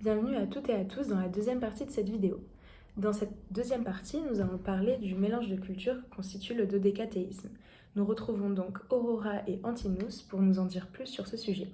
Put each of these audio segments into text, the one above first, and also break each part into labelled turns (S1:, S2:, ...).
S1: Bienvenue à toutes et à tous dans la deuxième partie de cette vidéo. Dans cette deuxième partie, nous allons parler du mélange de cultures que constitue le dodécathéisme. Nous retrouvons donc Aurora et Antinous pour nous en dire plus sur ce sujet.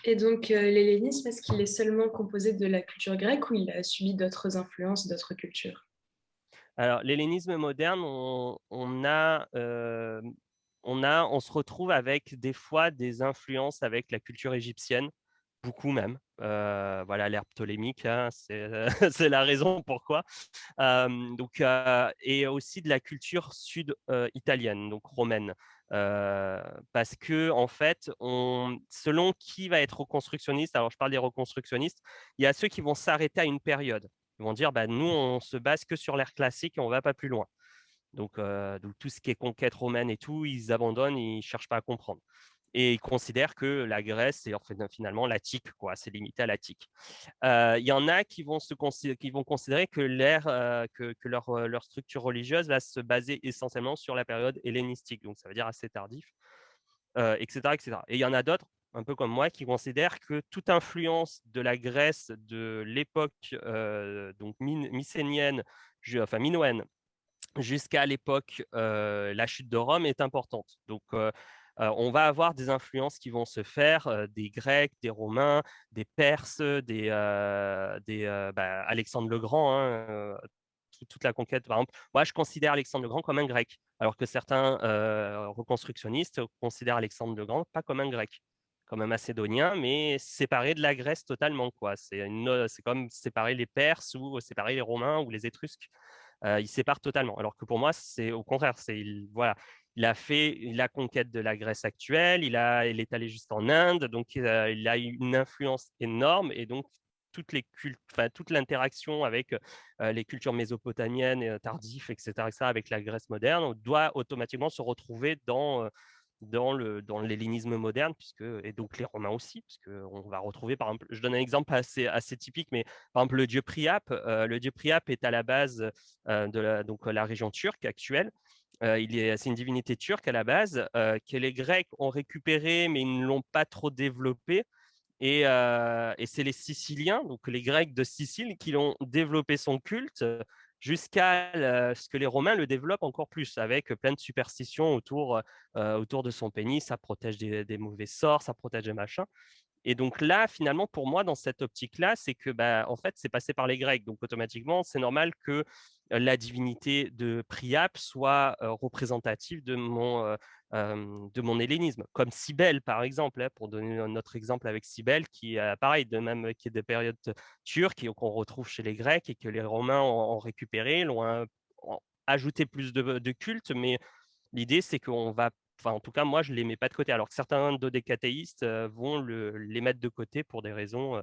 S1: Et donc, l'hellénisme, est-ce qu'il est seulement composé de la culture grecque ou il a subi d'autres influences, d'autres cultures?
S2: Alors, l'hellénisme moderne, on se retrouve avec des fois des influences avec la culture égyptienne, beaucoup même. Voilà, l'ère ptolémique, hein, c'est c'est la raison pourquoi. Et aussi de la culture sud-italienne, donc romaine. Parce que en fait, selon qui va être reconstructionniste, alors je parle des reconstructionnistes, il y a ceux qui vont s'arrêter à une période. Ils vont dire, bah, nous, on se base que sur l'ère classique et on ne va pas plus loin. Donc, tout ce qui est conquête romaine et tout, ils abandonnent, ils ne cherchent pas à comprendre. Et ils considèrent que la Grèce, c'est finalement l'Attique, quoi, c'est limité à l'Attique. Il y en a qui vont considérer que leur structure religieuse va se baser essentiellement sur la période hellénistique, donc ça veut dire assez tardif, etc., etc. Et il y en a d'autres, un peu comme moi, qui considèrent que toute influence de la Grèce de l'époque donc mycénienne, enfin minoenne, jusqu'à l'époque, la chute de Rome est importante. Donc, on va avoir des influences qui vont se faire des Grecs, des Romains, des Perses, Alexandre le Grand, hein, toute la conquête. Par exemple, moi, je considère Alexandre le Grand comme un Grec, alors que certains reconstructionnistes considèrent Alexandre le Grand pas comme un Grec, comme un Macédonien, mais séparé de la Grèce totalement, quoi. C'est comme séparer les Perses ou séparer les Romains ou les Étrusques. Il sépare totalement. Alors que pour moi, c'est au contraire. Voilà, il a fait la conquête de la Grèce actuelle, il est allé jusqu'en Inde, donc il a eu une influence énorme et donc toute l'interaction avec les cultures mésopotamiennes, tardives, etc., avec la Grèce moderne, doit automatiquement se retrouver dans l'hellénisme moderne, et donc les Romains aussi, puisqu'on va retrouver, par exemple, je donne un exemple assez typique, mais par exemple, le dieu Priap est à la base donc la région turque actuelle. C'est une divinité turque à la base, que les Grecs ont récupérée, mais ils ne l'ont pas trop développée. Et c'est les Siciliens, donc les Grecs de Sicile, qui ont développé son culte jusqu'à ce que les Romains le développent encore plus, avec plein de superstitions autour de son pénis. Ça protège des mauvais sorts, ça protège des machins. Et donc là, finalement, pour moi, dans cette optique-là, c'est que, bah, en fait, c'est passé par les Grecs. Donc automatiquement, c'est normal que la divinité de Priape soit représentative de mon hellénisme. Comme Cybèle, par exemple, hein, pour donner un autre exemple avec Cybèle, qui est pareil, qui est de période turque et qu'on retrouve chez les Grecs et que les Romains ont récupéré, ont ajouté plus de culte, mais l'idée, c'est qu'on va, enfin, en tout cas, moi, je ne les mets pas de côté, alors que certains dodécathéistes vont les mettre de côté pour des raisons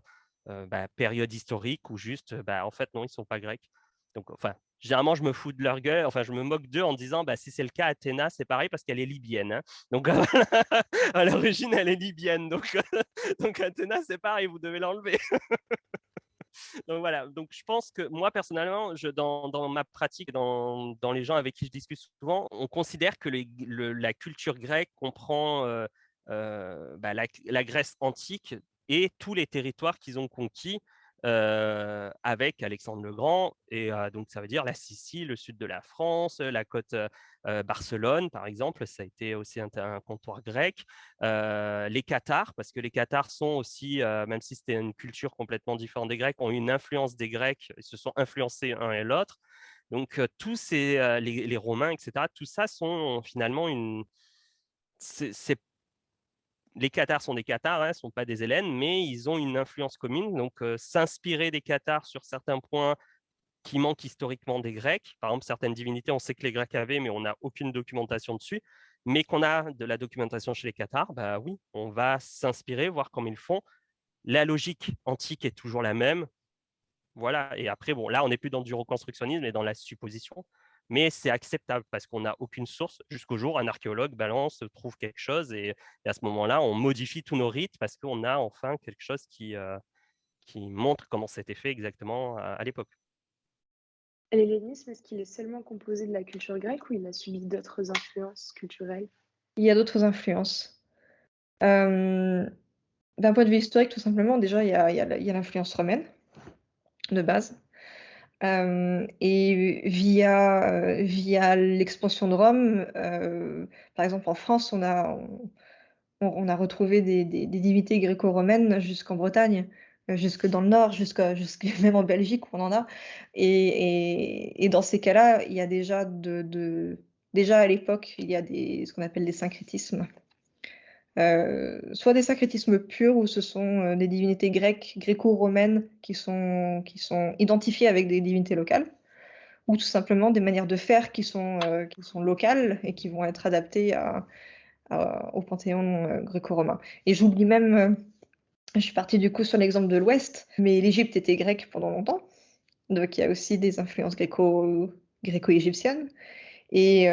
S2: période historique ou juste, en fait, non, ils ne sont pas grecs. Donc, enfin, généralement, je me fous de leur gueule, enfin, je me moque d'eux en disant, bah, si c'est le cas, Athéna, c'est pareil parce qu'elle est libyenne, hein. Donc, à l'origine, elle est libyenne. Donc Athéna, c'est pareil, vous devez l'enlever. Donc voilà, donc je pense que moi personnellement, dans ma pratique, dans les gens avec qui je discute souvent, on considère que la culture grecque comprend la Grèce antique et tous les territoires qu'ils ont conquis avec Alexandre le Grand. Et donc ça veut dire la Sicile, le sud de la France, la côte Barcelone, par exemple, ça a été aussi un comptoir grec. Les Cathares, parce que les Cathares sont aussi, même si c'était une culture complètement différente des Grecs, ont eu une influence des Grecs, ils se sont influencés un et l'autre. Donc, les Romains, etc., tout ça sont finalement les Cathares sont des Cathares, hein, ne sont pas des Hellènes, mais ils ont une influence commune. Donc, s'inspirer des Cathares sur certains points qui manquent historiquement des Grecs. Par exemple, certaines divinités, on sait que les Grecs avaient, mais on n'a aucune documentation dessus. Mais qu'on a de la documentation chez les Cathares, bah oui, on va s'inspirer, voir comment ils font. La logique antique est toujours la même. Voilà. Et après, bon, là, on n'est plus dans du reconstructionnisme, mais dans la supposition. mais c'est acceptable parce qu'on n'a aucune source jusqu'au jour où un archéologue balance, trouve quelque chose et à ce moment-là, on modifie tous nos rites parce qu'on a enfin quelque chose qui montre comment c'était fait exactement à l'époque.
S1: L'hellénisme, est-ce qu'il est seulement composé de la culture grecque ou il a subi d'autres influences culturelles?
S3: Il y a d'autres influences. Hem, D'un point de vue historique, tout simplement, déjà, il y a l'influence romaine, de base. Et via l'expansion de Rome, par exemple, en France, on a retrouvé des divinités gréco-romaines jusqu'en Bretagne, jusque dans le nord, jusque même en Belgique, on en a. Et dans ces cas-là, il y a déjà à l'époque, il y a ce qu'on appelle des syncrétismes. Soit des syncrétismes purs où ce sont, des divinités grecques, gréco-romaines qui sont identifiées avec des divinités locales, ou tout simplement des manières de faire qui sont locales et qui vont être adaptées au panthéon, gréco-romain. Et j'oublie même, je suis partie du coup sur l'exemple de l'Ouest, mais l'Égypte était grecque pendant longtemps, donc il y a aussi des influences gréco-égyptiennes. Et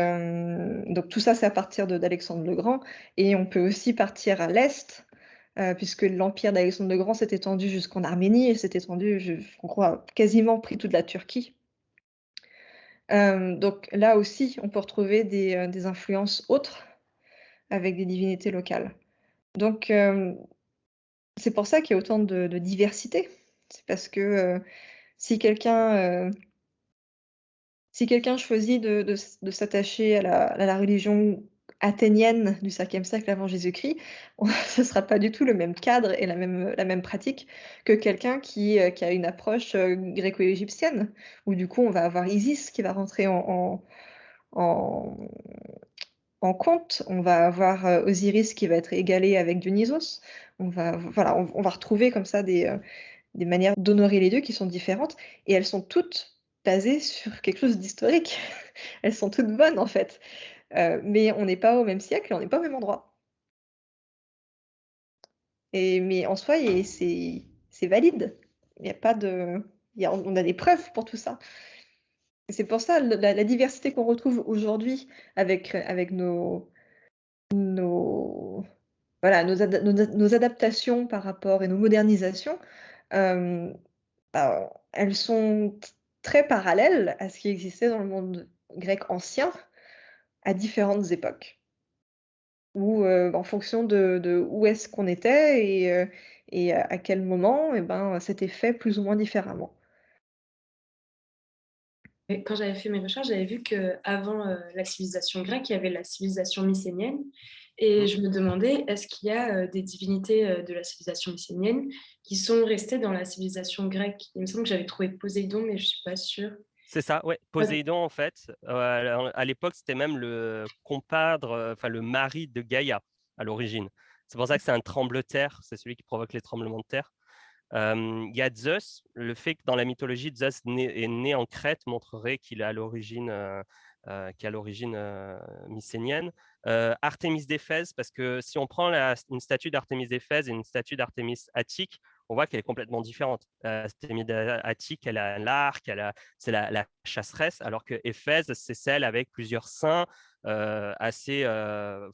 S3: donc tout ça, c'est à partir d'Alexandre le Grand. Et on peut aussi partir à l'Est, puisque l'empire d'Alexandre le Grand s'est étendu jusqu'en Arménie et s'est étendu, je crois, quasiment pris toute la Turquie. Donc là aussi, on peut retrouver des influences autres avec des divinités locales. Donc c'est pour ça qu'il y a autant de diversité. C'est parce que si quelqu'un choisit de s'attacher à la religion athénienne du 5e siècle avant Jésus-Christ, ce ne sera pas du tout le même cadre et la même pratique que quelqu'un qui a une approche gréco-égyptienne, où du coup on va avoir Isis qui va rentrer en, en compte, on va avoir Osiris qui va être égalé avec Dionysos, voilà, on va retrouver comme ça des manières d'honorer les dieux qui sont différentes, et elles sont toutes basées sur quelque chose d'historique. Elles sont toutes bonnes en fait. Mais on n'est pas au même siècle et on n'est pas au même endroit. Mais en soi, c'est valide. Il y a pas de, on a des preuves pour tout ça. Et c'est pour ça la diversité qu'on retrouve aujourd'hui avec nos, voilà, nos adaptations par rapport et nos modernisations, euh, elles sont très parallèles à ce qui existait dans le monde grec ancien à différentes époques. Ou en fonction de où est-ce qu'on était et à quel moment, et ben, c'était fait plus ou moins différemment.
S1: Et quand j'avais fait mes recherches, j'avais vu qu'avant la civilisation grecque, il y avait la civilisation mycénienne. Et
S2: Mmh.
S1: je me demandais, est-ce qu'il y a des divinités de la civilisation mycénienne qui sont restées dans la civilisation grecque? Il me semble que j'avais trouvé Poséidon, mais je ne suis pas sûre.
S2: C'est ça, ouais.
S1: Ouais.
S2: Poséidon, en fait, alors, à l'époque, c'était même le compadre, enfin le mari de Gaïa à l'origine. C'est pour ça que c'est un tremble-terre, c'est celui qui provoque les tremblements de terre. Il y a Zeus, le fait que dans la mythologie, Zeus est né en Crète montrerait qu'il est à l'origine, mycénienne. Artémis d'Éphèse, parce que si on prend une statue d'Artémis d'Éphèse et une statue d'Artémis attique, on voit qu'elle est complètement différente. Artémis attique, elle a l'arc, c'est la chasseresse, alors que Éphèse, c'est celle avec plusieurs seins, assez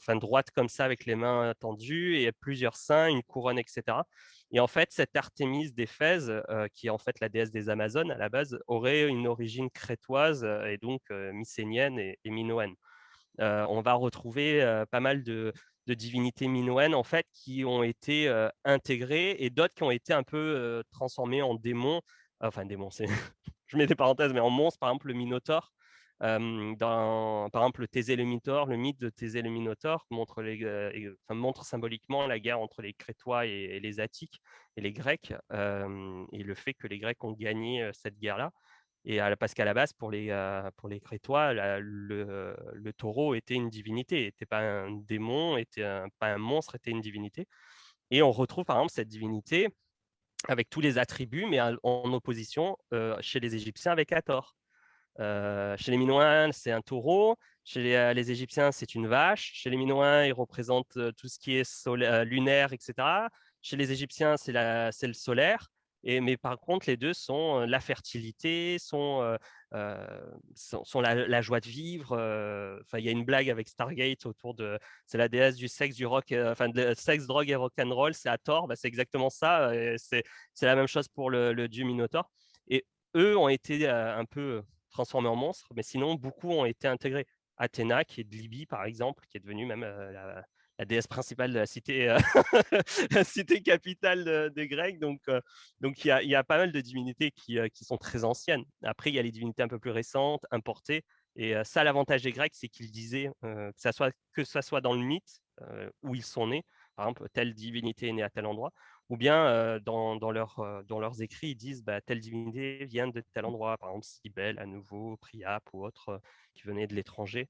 S2: droite comme ça, avec les mains tendues, et plusieurs seins, une couronne, etc. Et en fait, cette Artémis d'Éphèse, qui est en fait la déesse des Amazones à la base, aurait une origine crétoise et donc mycénienne et minoenne. On va retrouver pas mal de divinités minoennes en fait qui ont été intégrées et d'autres qui ont été un peu transformées en démons. Enfin, démons, je mets des parenthèses, mais en monstres, par exemple le Minotaure. Par exemple, le Thésée et le Minotaure, le mythe de Thésée et le Minotaure montre symboliquement la guerre entre les Crétois et les Attiques et les Grecs, et le fait que les Grecs ont gagné cette guerre-là. Et parce qu'à la base, pour les Crétois, le taureau était une divinité, n'était pas un démon, pas un monstre, était une divinité. Et on retrouve par exemple cette divinité avec tous les attributs, mais en opposition chez les Égyptiens avec Hathor. Chez les Minoens, c'est un taureau. Chez les Égyptiens, c'est une vache. Chez les Minoens, ils représentent tout ce qui est lunaire, etc. Chez les Égyptiens, c'est le solaire. Mais par contre, les deux sont la fertilité, sont la joie de vivre. Enfin, il y a une blague avec Stargate autour de. C'est la déesse du sexe, du rock, enfin, de sexe, drogue et rock'n'roll. C'est Hathor. Bah, c'est exactement ça. C'est la même chose pour le dieu Minotaure. Et eux ont été un peu transformés en monstres, mais sinon, beaucoup ont été intégrés. Athéna, qui est de Libye, par exemple, qui est devenue même la déesse principale de la cité, la cité capitale des Grecs. Donc il y a pas mal de divinités qui sont très anciennes. Après, il y a les divinités un peu plus récentes, importées. Et ça, l'avantage des Grecs, c'est qu'ils disaient que ça soit dans le mythe où ils sont nés, par exemple, telle divinité est née à tel endroit, ou bien dans leurs écrits, ils disent telle divinité vient de tel endroit, par exemple Cybèle, à nouveau, Priape ou autre qui venaient de l'étranger.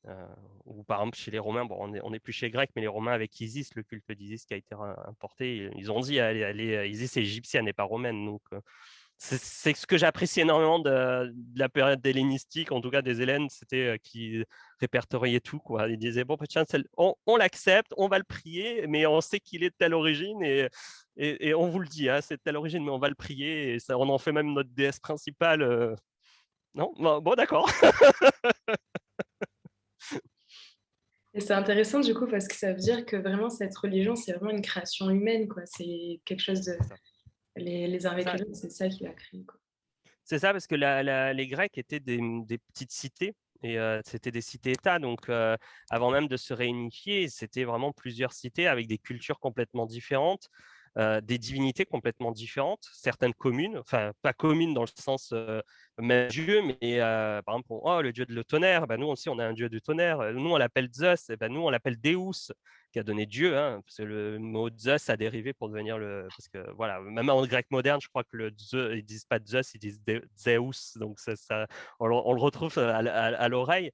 S2: Euh, ou par exemple chez les Romains, bon, on est plus chez les Grecs, mais les Romains avec Isis, le culte d'Isis qui a été importé, ils ont dit Isis est égyptienne et pas romaine. Donc c'est ce que j'apprécie énormément de la période hellénistique, en tout cas des Hellènes, c'était qui répertoriaient tout, quoi. Ils disaient bon, tiens, on l'accepte, on va le prier, mais on sait qu'il est de telle origine et on vous le dit, hein, c'est de telle origine, mais on va le prier et ça, on en fait même notre déesse principale. Non, bon, d'accord.
S1: Et c'est intéressant du coup parce que ça veut dire que vraiment cette religion, c'est vraiment une création humaine, quoi. C'est quelque chose de...
S2: C'est ça.
S1: Les uns
S2: C'est
S1: avec
S2: ça.
S1: les autres, c'est ça qui l'a créé, quoi.
S2: C'est ça, parce que les Grecs étaient des petites cités, et c'était des cités-États. Donc, avant même de se réunifier, c'était vraiment plusieurs cités avec des cultures complètement différentes, des divinités complètement différentes, certaines communes, enfin, pas communes dans le sens même Dieu, mais par exemple, oh, le dieu de le tonnerre, nous aussi, on a un dieu du tonnerre. Nous, on l'appelle Zeus, et nous, on l'appelle Deus, qui a donné Dieu, hein, parce que le mot Zeus a dérivé pour devenir le. Parce que voilà, même en grec moderne, je crois que le Zeus, ils disent pas Zeus, ils disent Zeus, donc on le retrouve à l'oreille.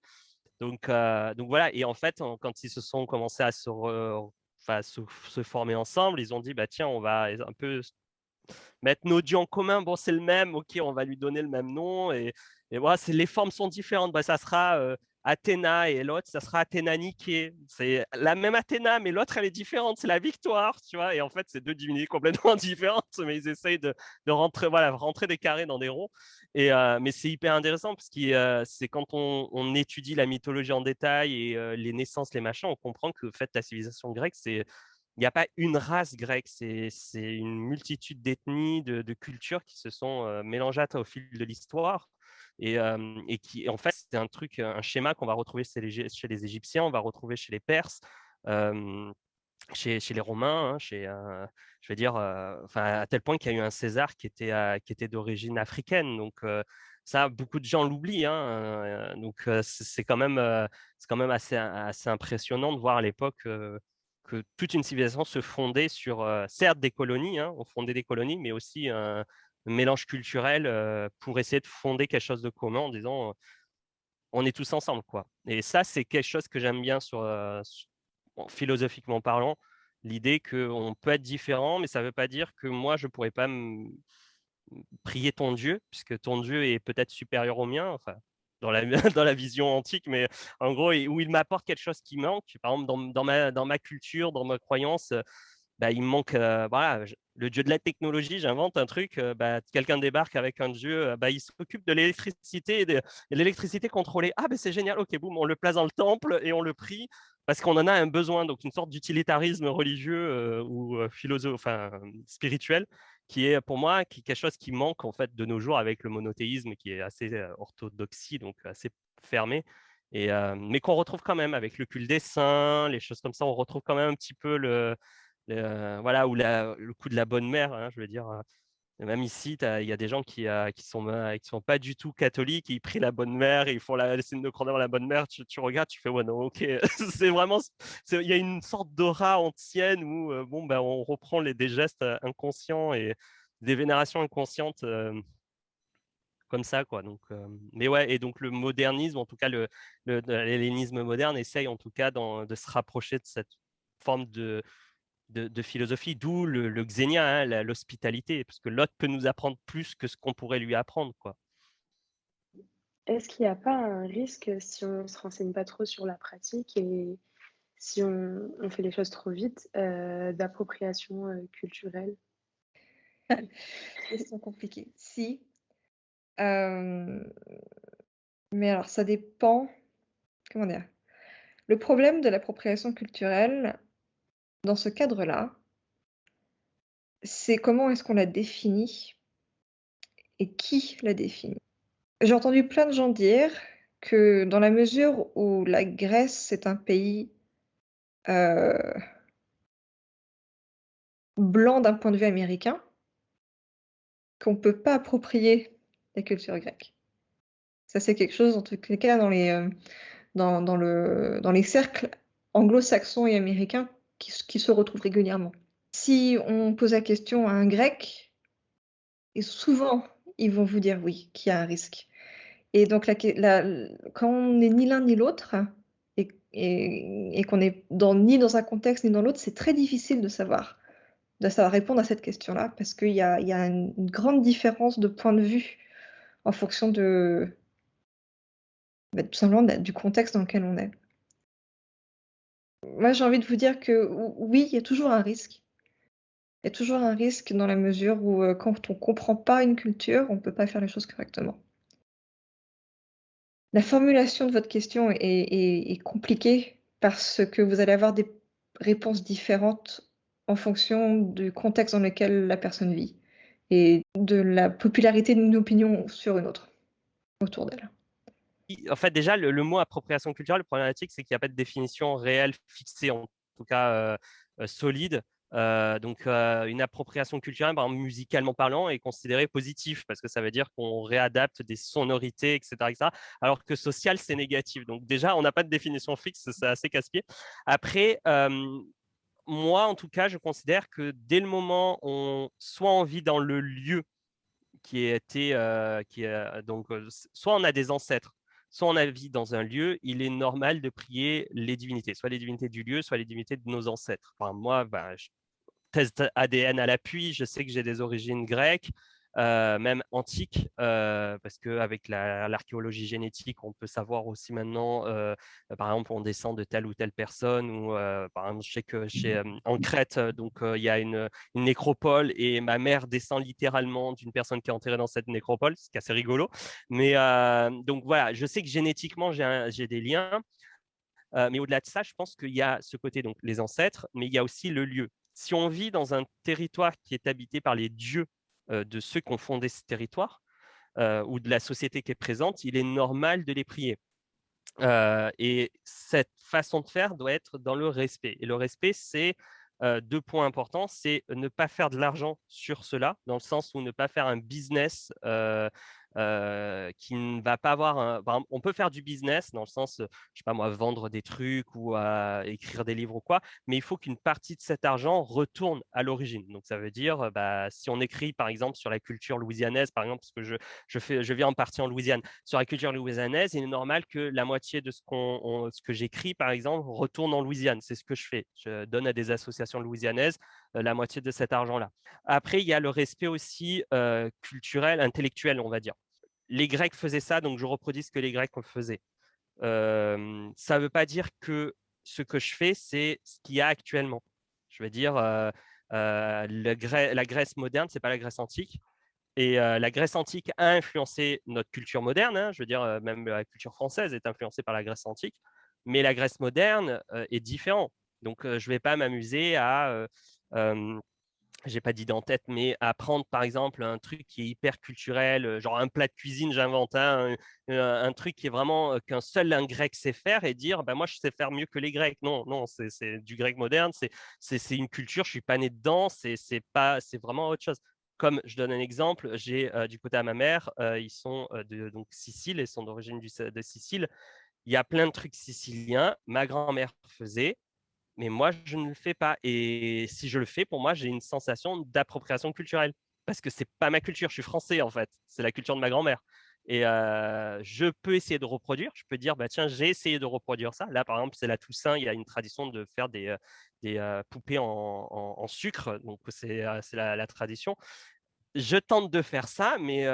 S2: Donc voilà, et en fait, quand ils se sont commencés à enfin, se former ensemble, ils ont dit bah tiens, on va un peu mettre nos dieux en commun. Bon, c'est le même, ok, on va lui donner le même nom. Et voilà, les formes sont différentes. Ça sera Athéna et l'autre, ça sera Athéna Niké. C'est la même Athéna, mais l'autre, elle est différente. C'est la victoire, tu vois. Et en fait, c'est deux divinités complètement différentes, mais ils essayent de rentrer, voilà, rentrer des carrés dans des ronds. Mais c'est hyper intéressant parce que c'est quand on étudie la mythologie en détail et les naissances, les machins, on comprend que en fait, la civilisation grecque, il n'y a pas une race grecque, c'est une multitude d'ethnies, de cultures qui se sont mélangées au fil de l'histoire. Et qui, en fait, c'est un schéma qu'on va retrouver chez les Égyptiens, on va retrouver chez les Perses, euh, chez les Romains, hein, je veux dire, enfin, à tel point qu'il y a eu un César qui était d'origine africaine. Donc, ça, beaucoup de gens l'oublient. Hein, donc, c'est quand même assez impressionnant de voir à l'époque que toute une civilisation se fondait sur, certes, des colonies, hein, on fondait des colonies, mais aussi un mélange culturel pour essayer de fonder quelque chose de commun en disant on est tous ensemble, quoi. Et ça, c'est quelque chose que j'aime bien philosophiquement parlant, l'idée qu'on peut être différent, mais ça ne veut pas dire que moi, je ne pourrais pas prier ton Dieu, puisque ton Dieu est peut-être supérieur au mien, enfin, dans la, dans la vision antique, mais en gros, où il m'apporte quelque chose qui manque. Par exemple, dans ma culture, dans ma croyance, il me manque voilà, le dieu de la technologie, j'invente un truc, quelqu'un débarque avec un dieu, il s'occupe de l'électricité et l'électricité contrôlée. Ah, c'est génial, ok, boum, on le place dans le temple et on le prie parce qu'on en a un besoin, donc une sorte d'utilitarisme religieux ou philosophe, enfin, spirituel, qui est pour moi quelque chose qui manque en fait de nos jours avec le monothéisme qui est assez orthodoxie, donc assez fermé. Mais qu'on retrouve quand même avec le culte des saints, les choses comme ça, on retrouve quand même un petit peu voilà, ou le coup de la bonne mère, hein, je veux dire. Même ici, il y a des gens qui sont pas du tout catholiques, ils prient la bonne mère, et ils font le signe de croix devant la bonne mère. Tu regardes, tu fais ouais, non, ok. C'est vraiment, il y a une sorte d'aura ancienne où on reprend des gestes inconscients et des vénérations inconscientes comme ça, quoi. Donc, mais ouais, et donc le modernisme, en tout cas l'hellénisme moderne, essaye en tout cas de se rapprocher de cette forme de philosophie, d'où le xénia, hein, l'hospitalité, parce que l'autre peut nous apprendre plus que ce qu'on pourrait lui apprendre, quoi.
S4: Est-ce qu'il n'y a pas un risque si on ne se renseigne pas trop sur la pratique et si on fait les choses trop vite, d'appropriation culturelle?
S3: Question compliquée. Si, hem, mais alors ça dépend, comment dire? Le problème de l'appropriation culturelle, dans ce cadre-là, c'est comment est-ce qu'on la définit et qui la définit? J'ai entendu plein de gens dire que dans la mesure où la Grèce est un pays, heu, blanc d'un point de vue américain, qu'on peut pas approprier la culture grecque. Ça, c'est quelque chose, en tout cas, dans les cercles anglo-saxons et américains qui se retrouvent régulièrement. Si on pose la question à un Grec, et souvent, ils vont vous dire oui, qu'il y a un risque. Et donc quand on n'est ni l'un ni l'autre et qu'on est ni dans un contexte ni dans l'autre, c'est très difficile de savoir répondre à cette question-là parce qu'il y a une grande différence de point de vue en fonction tout simplement du contexte dans lequel on est. Moi, j'ai envie de vous dire que oui, il y a toujours un risque. Il y a toujours un risque dans la mesure où, quand on comprend pas une culture, on peut pas faire les choses correctement. La formulation de votre question est compliquée parce que vous allez avoir des réponses différentes en fonction du contexte dans lequel la personne vit et de la popularité d'une opinion sur une autre autour d'elle.
S2: En fait, déjà, le mot appropriation culturelle, le problématique, c'est qu'il n'y a pas de définition réelle fixée, en tout cas solide. Donc, une appropriation culturelle, par exemple, musicalement parlant, est considérée positive parce que ça veut dire qu'on réadapte des sonorités, etc., etc. Alors que social, c'est négatif. Donc, déjà, on n'a pas de définition fixe, c'est assez casse-pied. Après, moi, en tout cas, je considère que dès le moment où soit on vit dans le lieu qui a été, donc, soit on a des ancêtres, soit on a vie dans un lieu, il est normal de prier les divinités, soit les divinités du lieu, soit les divinités de nos ancêtres. Enfin, moi, test ADN à l'appui, je sais que j'ai des origines grecques, même antiques, parce qu'avec l'archéologie génétique, on peut savoir aussi maintenant, par exemple, on descend de telle ou telle personne, ou par exemple, je sais que en Crète, donc il y a une nécropole et ma mère descend littéralement d'une personne qui est enterrée dans cette nécropole, ce qui est assez rigolo. Mais donc voilà, je sais que génétiquement, j'ai des liens. Mais au-delà de ça, je pense qu'il y a ce côté, donc les ancêtres, mais il y a aussi le lieu. Si on vit dans un territoire qui est habité par les dieux de ceux qui ont fondé ce territoire ou de la société qui est présente, il est normal de les prier. Et cette façon de faire doit être dans le respect. Et le respect, c'est deux points importants. C'est ne pas faire de l'argent sur cela, dans le sens où ne pas faire un business qui ne va pas avoir par exemple, on peut faire du business dans le sens, je sais pas moi, vendre des trucs ou écrire des livres ou quoi, mais il faut qu'une partie de cet argent retourne à l'origine. Donc ça veut dire, si on écrit par exemple sur la culture louisianaise, par exemple, parce que je vis en partie en Louisiane, sur la culture louisianaise, il est normal que la moitié de ce que j'écris, par exemple, retourne en Louisiane. C'est ce que je fais. Je donne à des associations louisianaises la moitié de cet argent-là. Après, il y a le respect aussi culturel, intellectuel, on va dire. Les Grecs faisaient ça, donc je reproduis ce que les Grecs faisaient. Ça ne veut pas dire que ce que je fais, c'est ce qu'il y a actuellement. Je veux dire, la Grèce moderne, ce n'est pas la Grèce antique. Et la Grèce antique a influencé notre culture moderne. Hein, je veux dire, même la culture française est influencée par la Grèce antique. Mais la Grèce moderne est différente. Donc, je ne vais pas m'amuser à j'ai pas d'idée en tête, mais à prendre par exemple un truc qui est hyper culturel, genre un plat de cuisine, j'invente un truc qui est vraiment qu'un seul un grec sait faire et dire bah, moi je sais faire mieux que les Grecs. Non, non, c'est du grec moderne, c'est une culture, je suis pas né dedans, c'est vraiment autre chose. Comme je donne un exemple, j'ai du côté à ma mère, ils sont de donc Sicile, ils sont d'origine de Sicile. Il y a plein de trucs siciliens. Ma grand-mère faisait, mais moi, je ne le fais pas. Et si je le fais, pour moi, j'ai une sensation d'appropriation culturelle. Parce que ce n'est pas ma culture, je suis français en fait. C'est la culture de ma grand-mère. Et je peux essayer de reproduire. Je peux dire, bah, tiens, j'ai essayé de reproduire ça. Là, par exemple, c'est la Toussaint, il y a une tradition de faire des poupées en sucre. Donc, c'est la tradition. je tente de faire ça, mais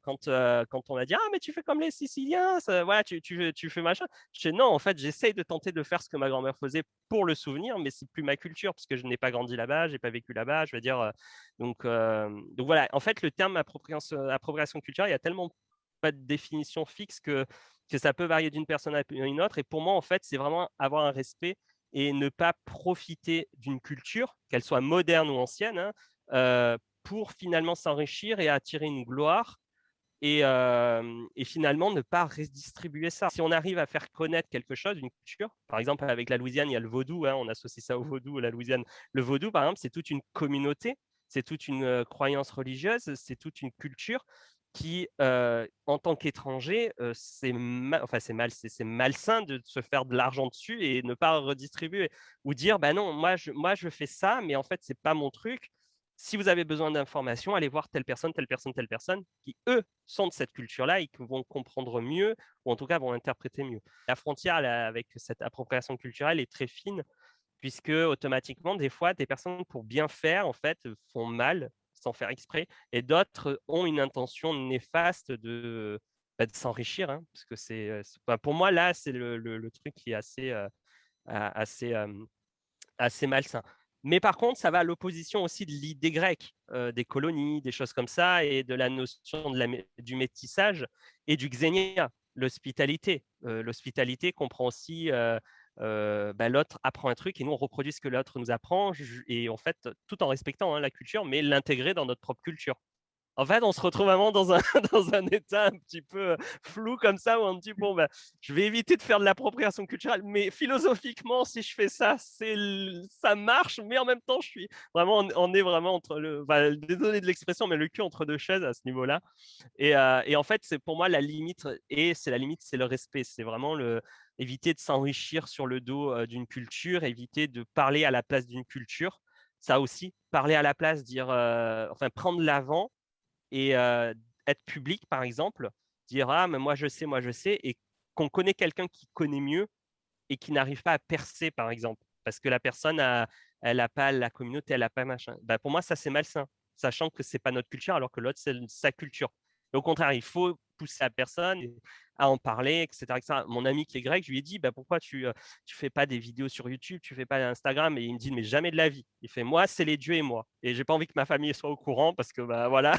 S2: quand on m'a dit: «Ah, mais tu fais comme les Siciliens, ça, voilà, tu fais machin». Je fais: «Non, en fait, j'essaye de tenter de faire ce que ma grand-mère faisait pour le souvenir, mais c'est plus ma culture parce que je n'ai pas grandi là-bas, j'ai pas vécu là-bas». Je veux dire, donc voilà. En fait, le terme appropriation culturelle, il y a tellement pas de définition fixe que ça peut varier d'une personne à une autre. Et pour moi, en fait, c'est vraiment avoir un respect et ne pas profiter d'une culture, qu'elle soit moderne ou ancienne, hein, pour finalement s'enrichir et attirer une gloire et finalement ne pas redistribuer ça. Si on arrive à faire connaître quelque chose, une culture, par exemple avec la Louisiane, il y a le vaudou, hein, on associe ça au vaudou, la Louisiane. Le vaudou, par exemple, c'est toute une communauté, c'est toute une croyance religieuse, c'est toute une culture qui, en tant qu'étranger, enfin, c'est malsain de se faire de l'argent dessus et ne pas redistribuer. Ou dire, bah non, moi je fais ça, mais en fait, c'est pas mon truc. Si vous avez besoin d'informations, allez voir telle personne, telle personne, telle personne, qui, eux, sont de cette culture-là et qui vont comprendre mieux, ou en tout cas vont interpréter mieux. La frontière là, avec cette appropriation culturelle est très fine, puisque automatiquement, des fois, des personnes, pour bien faire, en fait, font mal, sans faire exprès, et d'autres ont une intention néfaste de s'enrichir, hein, parce que enfin, pour moi, là, c'est le truc qui est assez, assez malsain. Mais par contre, ça va à l'opposition aussi de l'idée grecque, des colonies, des choses comme ça, et de la notion du métissage et du xénia, l'hospitalité. L'hospitalité comprend aussi l'autre apprend un truc et nous on reproduit ce que l'autre nous apprend, et en fait, tout en respectant, hein, la culture, mais l'intégrer dans notre propre culture. En fait, on se retrouve vraiment dans un dans un état un petit peu, flou comme ça, où on se dit: «Bon, bah, je vais éviter de faire de l'appropriation culturelle, mais philosophiquement, si je fais ça, ça marche, mais en même temps, je suis vraiment on est vraiment entre désolé de l'expression, mais le cul entre 2 chaises à ce niveau-là». Et en fait, c'est pour moi la limite, et c'est la limite, c'est le respect. C'est vraiment éviter de s'enrichir sur le dos, d'une culture, éviter de parler à la place d'une culture. Ça aussi, parler à la place, dire, enfin prendre l'avant et être public, par exemple, dire: «Ah, mais moi je sais», et qu'on connaît quelqu'un qui connaît mieux et qui n'arrive pas à percer, par exemple, parce que la personne elle a pas la communauté, elle a pas machin. Bah, pour moi, ça, c'est malsain, sachant que c'est pas notre culture, alors que l'autre, c'est sa culture. Au contraire, il faut pousser la personne à en parler, etc., etc. Mon ami qui est grec, je lui ai dit: «Bah, pourquoi tu fais pas des vidéos sur YouTube, tu fais pas Instagram?» Et il me dit: «Mais jamais de la vie». Il fait: «Moi, c'est les dieux et moi, et j'ai pas envie que ma famille soit au courant parce que, bah, voilà,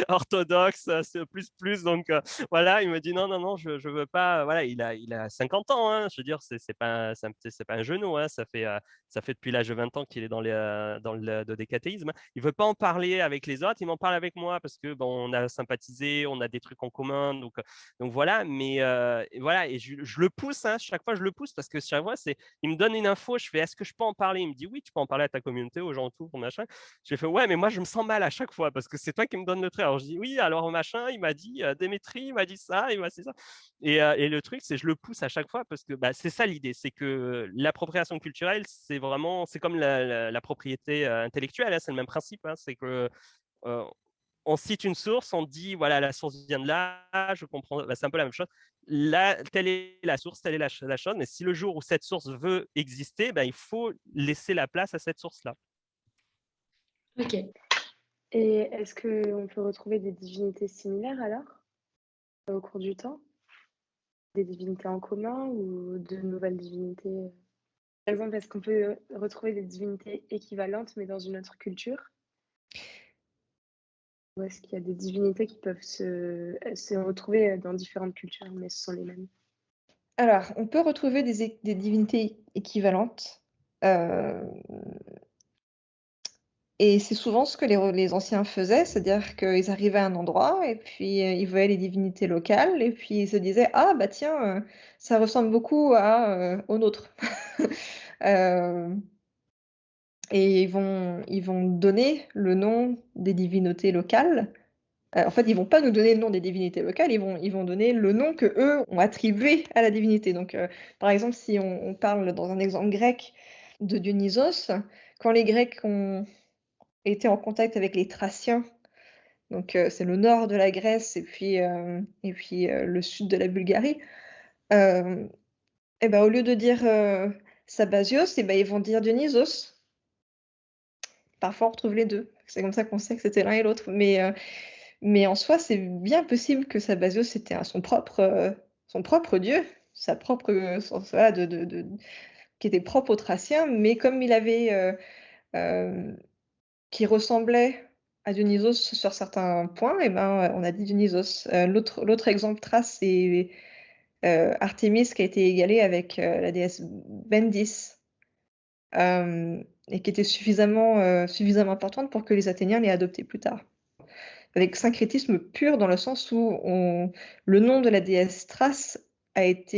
S2: orthodoxe, c'est plus, donc voilà». Il me dit: «Non, non, non, je veux pas». Voilà, il a 50 ans, hein, je veux dire, c'est pas c'est pas un genou, hein, ça fait depuis l'âge de 20 ans qu'il est dans le dodécathéisme. Il veut pas en parler avec les autres, il m'en parle avec moi parce que, bon, on a sympathisé, on a des trucs en commun, donc voilà. Mais voilà, et je le pousse, hein, chaque fois je le pousse, parce que chaque fois il me donne une info, je fais: «Est-ce que je peux en parler?» Il me dit: «Oui, tu peux en parler à ta communauté, aux gens autour, machin». J'ai fait: «Ouais, mais moi je me sens mal à chaque fois parce que c'est toi qui me donne le trait». Alors je dis: «Oui, alors machin, il m'a dit, Démétrie, il m'a dit ça, il m'a dit ça». Et le truc, c'est je le pousse à chaque fois parce que, bah, c'est ça l'idée, c'est que l'appropriation culturelle, c'est comme la propriété intellectuelle, hein, c'est le même principe, hein, c'est que euh, on cite une source, on dit voilà, la source vient de là, je comprends, bah, c'est un peu la même chose. Là, telle est la source, telle est la chose, mais si le jour où cette source veut exister, bah, il faut laisser la place à cette source-là.
S1: Ok.
S4: Et est-ce qu'on peut retrouver des divinités similaires alors, au cours du temps? Des divinités en commun ou de nouvelles divinités? Par exemple, est-ce qu'on peut retrouver des divinités équivalentes mais dans une autre culture? Ou est-ce qu'il y a des divinités qui peuvent se retrouver dans différentes cultures, mais ce sont les mêmes?
S3: Alors, on peut retrouver des divinités équivalentes, et c'est souvent ce que les anciens faisaient, c'est-à-dire qu'ils arrivaient à un endroit et puis, ils voyaient les divinités locales et puis ils se disaient: «Ah bah tiens, ça ressemble beaucoup au nôtre». Hem Et ils vont donner le nom des divinités locales. En fait, ils vont pas nous donner le nom des divinités locales, ils vont donner le nom qu'eux ont attribué à la divinité. Donc, par exemple, si on parle dans un exemple grec de Dionysos, quand les Grecs ont été en contact avec les Thraciens, donc, c'est le nord de la Grèce et puis, le sud de la Bulgarie, hem et bah, au lieu de dire, Sabazios, et bah, ils vont dire Dionysos. parfois on retrouve les deux. C'est comme ça qu'on sait que c'était l'un et l'autre. Mais en soi, c'est bien possible que Sabazios c'était son propre dieu, voilà, qui était propre aux Thraciens, mais comme il avait qui ressemblait à Dionysos sur certains points, et ben on a dit Dionysos. L'autre exemple thrace, c'est Artémis qui a été égalée avec la déesse Bendis, et qui était suffisamment importante pour que les Athéniens l'aient adoptée plus tard. Avec syncrétisme pur dans le sens où le nom de la déesse Thrace est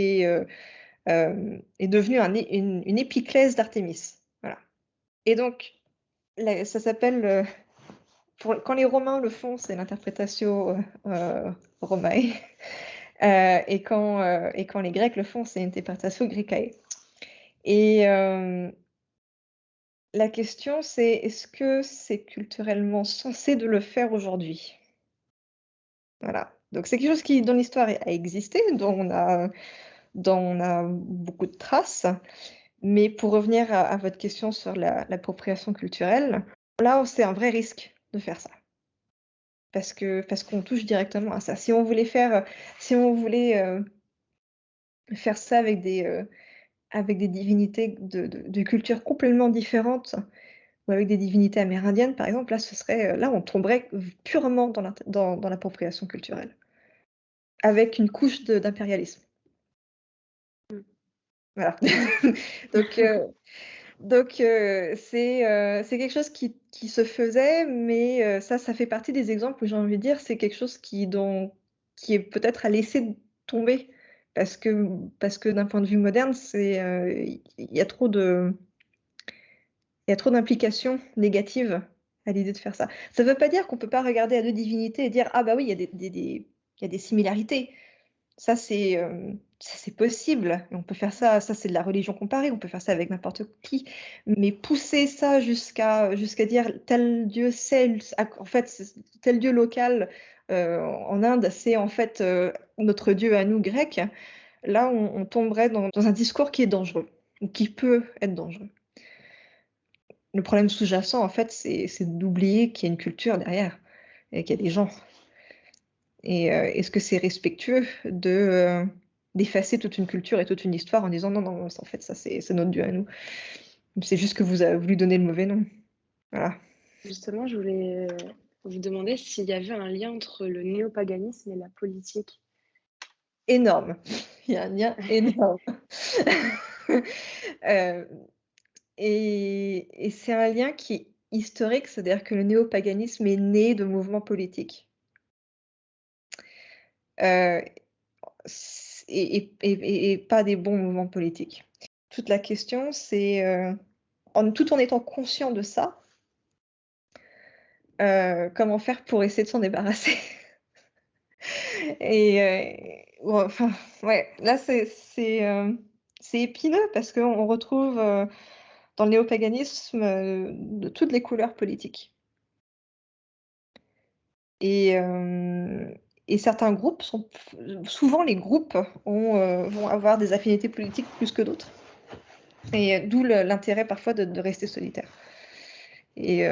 S3: devenu une épiclèse d'Artémis. Voilà. Et donc, ça s'appelle, quand les Romains le font, c'est l'interprétatio Romae. Et quand les Grecs le font, c'est l'interprétatio Graecae. Et la question, c'est est-ce que c'est culturellement censé de le faire aujourd'hui? Voilà. Donc c'est quelque chose qui, dans l'histoire, a existé, dont on a beaucoup de traces. Mais pour revenir à votre question sur l'appropriation culturelle, là, c'est un vrai risque de faire ça. Parce qu'on touche directement à ça. Si on voulait faire ça avec des divinités de cultures complètement différentes, ou avec des divinités amérindiennes, par exemple, là, on tomberait purement dans l'appropriation culturelle, avec une couche d'impérialisme. Voilà. Donc, c'est quelque chose qui se faisait, mais ça fait partie des exemples où j'ai envie de dire, c'est quelque chose qui est peut-être à laisser tomber, parce que d'un point de vue moderne, il y a trop d'implications négatives à l'idée de faire ça. Ça ne veut pas dire qu'on ne peut pas regarder à deux divinités et dire « Ah bah oui, il y a des similarités ». Ça, c'est possible. Et on peut faire ça c'est de la religion comparée, on peut faire ça avec n'importe qui. Mais pousser ça jusqu'à dire tel dieu, en fait, tel dieu local en Inde, c'est en fait notre dieu à nous, grec, là, on tomberait dans un discours qui est dangereux, ou qui peut être dangereux. Le problème sous-jacent, en fait, c'est d'oublier qu'il y a une culture derrière, et qu'il y a des gens. Et est-ce que c'est respectueux d'effacer toute une culture et toute une histoire en disant non, en fait, ça, c'est notre dieu à nous. C'est juste que vous avez voulu donner le mauvais nom. Voilà.
S4: Justement, je voulais vous demander s'il y avait un lien entre le néopaganisme et la politique.
S3: Énorme. Il y a un lien énorme. Et c'est un lien qui est historique, c'est-à-dire que le néopaganisme est né de mouvements politiques. Et pas des bons mouvements politiques. Toute la question, c'est, tout en étant conscient de ça, comment faire pour essayer de s'en débarrasser. Et enfin, ouais, là, c'est épineux parce qu'on retrouve dans le néopaganisme de toutes les couleurs politiques. Et certains groupes souvent les groupes vont avoir des affinités politiques plus que d'autres. Et d'où l'intérêt parfois de rester solitaire. Et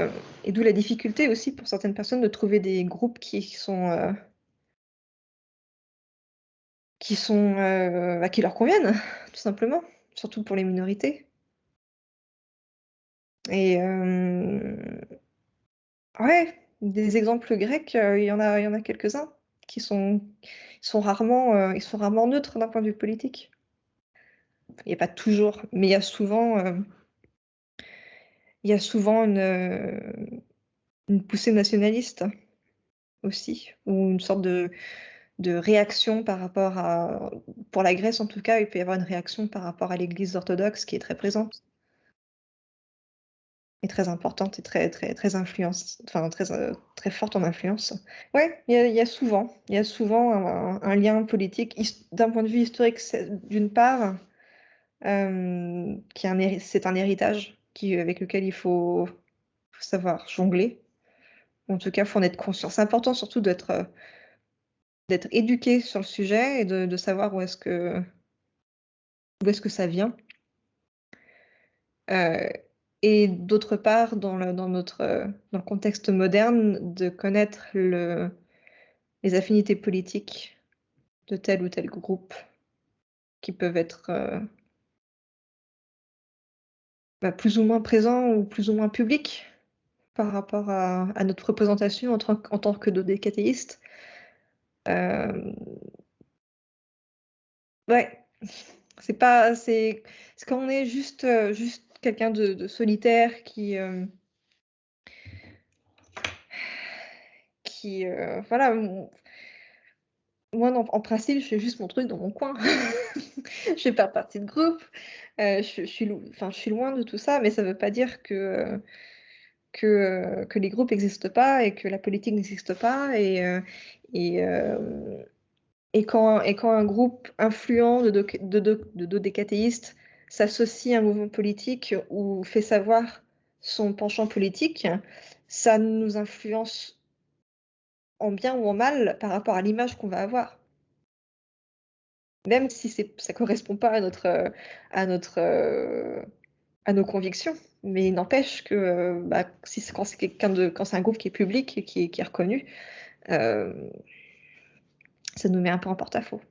S3: d'où la difficulté aussi pour certaines personnes de trouver des groupes qui leur conviennent, tout simplement, surtout pour les minorités. Et ouais, des exemples grecs, il y en a quelques-uns qui sont rarement neutres d'un point de vue politique. Il n'y a pas toujours, mais il y a souvent une poussée nationaliste aussi, ou une sorte de réaction par rapport à... Pour la Grèce, en tout cas, il peut y avoir une réaction par rapport à l'Église orthodoxe qui est très présente et très importante et très forte en influence. Ouais, il y a souvent un lien politique d'un point de vue historique, d'une part, c'est un héritage avec lequel il faut savoir jongler. En tout cas, il faut en être conscient. C'est important surtout d'être éduqué sur le sujet et de savoir où est-ce que ça vient. et d'autre part, dans le contexte moderne, de connaître les affinités politiques de tel ou tel groupe qui peuvent être plus ou moins présents ou plus ou moins publics par rapport à notre représentation en tant que dodécatéiste. Euh, ouais, c'est quand on est juste quelqu'un de solitaire voilà. Moi, en principe, je fais juste mon truc dans mon coin. Je fais pas partie de groupe. Je suis loin de tout ça, mais ça veut pas dire que les groupes n'existent pas et que la politique n'existe pas. Et, euh, et quand un groupe influent de dodécatéistes s'associe à un mouvement politique ou fait savoir son penchant politique, ça nous influence en bien ou en mal par rapport à l'image qu'on va avoir. Même si ça correspond pas à nos convictions. Mais il n'empêche que quand c'est un groupe qui est public et qui est reconnu, euh, ça nous met un peu en porte-à-faux.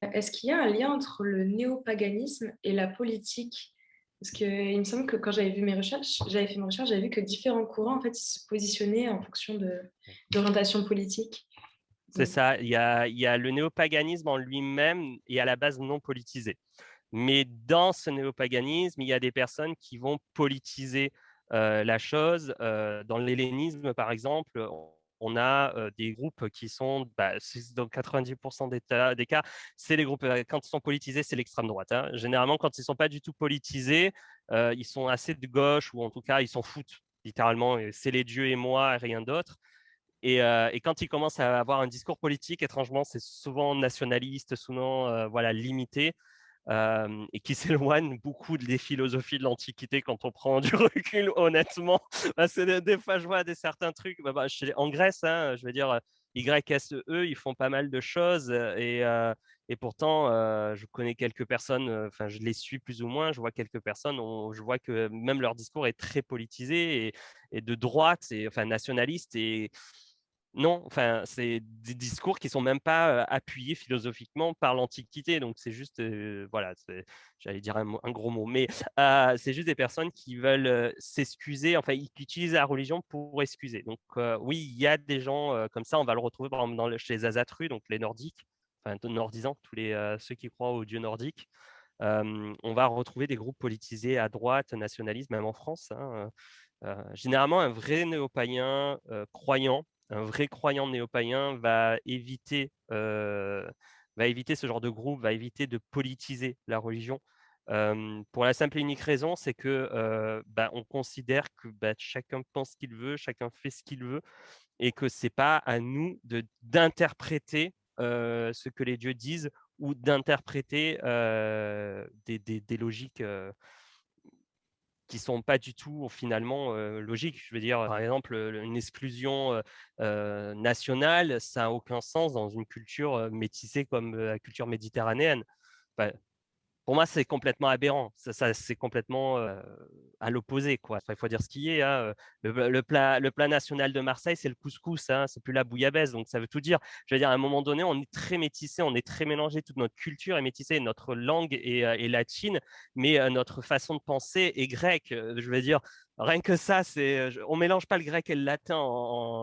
S1: Est-ce qu'il y a un lien entre le néopaganisme et la politique? Parce qu'il me semble que quand j'avais fait mes recherches, j'avais vu que différents courants, en fait, ils se positionnaient en fonction d'orientation politique.
S2: C'est ça, il y a le néopaganisme en lui-même et à la base non politisé. Mais dans ce néopaganisme, il y a des personnes qui vont politiser la chose. Dans l'hellénisme, par exemple, on a des groupes qui sont, dans 90% des cas, c'est les groupes, quand ils sont politisés, c'est l'extrême droite. Hein. Généralement, quand ils ne sont pas du tout politisés, ils sont assez de gauche, ou en tout cas, ils s'en foutent, littéralement. C'est les dieux et moi, et rien d'autre. Et quand ils commencent à avoir un discours politique, étrangement, c'est souvent nationaliste, souvent limité. Et qui s'éloigne beaucoup des philosophies de l'Antiquité quand on prend du recul, honnêtement. Des fois, je vois certains trucs. En Grèce, hein, je veux dire, YSE, ils font pas mal de choses. Et pourtant, je connais quelques personnes, je les suis plus ou moins. Je vois quelques personnes, je vois que même leur discours est très politisé et de droite, nationaliste. Et non, c'est des discours qui sont même pas appuyés philosophiquement par l'Antiquité. Donc, c'est juste, j'allais dire un gros mot, mais c'est juste des personnes qui veulent s'excuser, qui utilisent la religion pour excuser. Donc, oui, il y a des gens comme ça. On va le retrouver par exemple chez les Asatrus, donc les Nordiques, nordisants, ceux qui croient aux dieux nordiques. On va retrouver des groupes politisés à droite, nationalistes, même en France. Hein. Généralement, un vrai néo-païen croyant, un vrai croyant néo-païen va éviter ce genre de groupe, va éviter de politiser la religion. Pour la simple et unique raison, c'est que on considère que chacun pense ce qu'il veut, chacun fait ce qu'il veut, et que c'est pas à nous d'interpréter ce que les dieux disent ou d'interpréter des logiques qui sont pas du tout finalement logiques. Je veux dire, par exemple, une exclusion nationale, ça n'a aucun sens dans une culture métissée comme la culture méditerranéenne. Enfin, pour moi, c'est complètement aberrant. C'est complètement à l'opposé, quoi. Il faut dire ce qui est. Hein. Le plat national de Marseille, c'est le couscous. Hein. C'est plus la bouillabaisse. Donc, ça veut tout dire. Je veux dire, à un moment donné, on est très métissé, on est très mélangé. Toute notre culture est métissée. Notre langue est latine, mais notre façon de penser est grecque. Je veux dire, rien que ça, on mélange pas le grec et le latin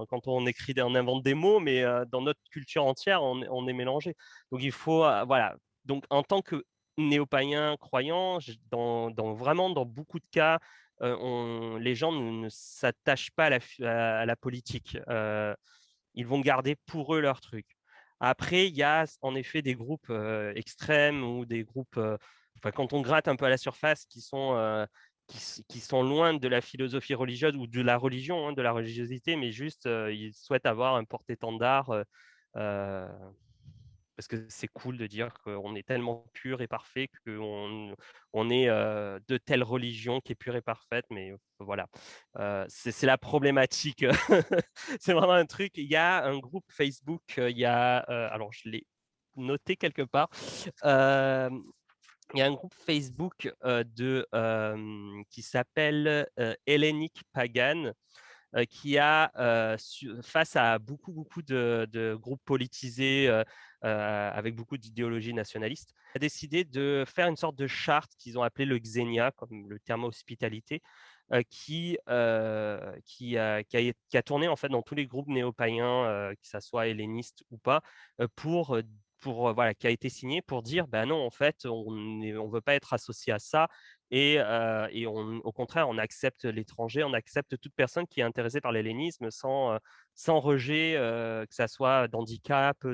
S2: quand on écrit, on invente des mots, mais dans notre culture entière, on est mélangé. Donc, il faut, voilà. Donc, en tant que néo-païens croyants, vraiment dans beaucoup de cas, les gens ne s'attachent pas à la politique. Ils vont garder pour eux leur truc. Après, il y a en effet des groupes extrêmes ou des groupes, quand on gratte un peu à la surface, qui sont loin de la philosophie religieuse ou de la religion, hein, de la religiosité, mais juste ils souhaitent avoir un porte-étendard parce que c'est cool de dire qu'on est tellement pur et parfait qu'on est de telle religion qui est pure et parfaite, mais voilà, c'est la problématique. C'est vraiment un truc. Il y a un groupe Facebook, alors je l'ai noté quelque part, il y a un groupe Facebook qui s'appelle Hellenic Pagan, qui a, face à beaucoup de groupes politisés avec beaucoup d'idéologies nationalistes, a décidé de faire une sorte de charte qu'ils ont appelée le Xenia, comme le terme hospitalité, qui a tourné en fait dans tous les groupes néo-païens, que ça soit hellénistes ou pas, voilà, qui a été signé pour dire, ben non, en fait, on veut pas être associé à ça, et au contraire, on accepte l'étranger, on accepte toute personne qui est intéressée par l'hellénisme sans rejet, que ça soit d'handicap,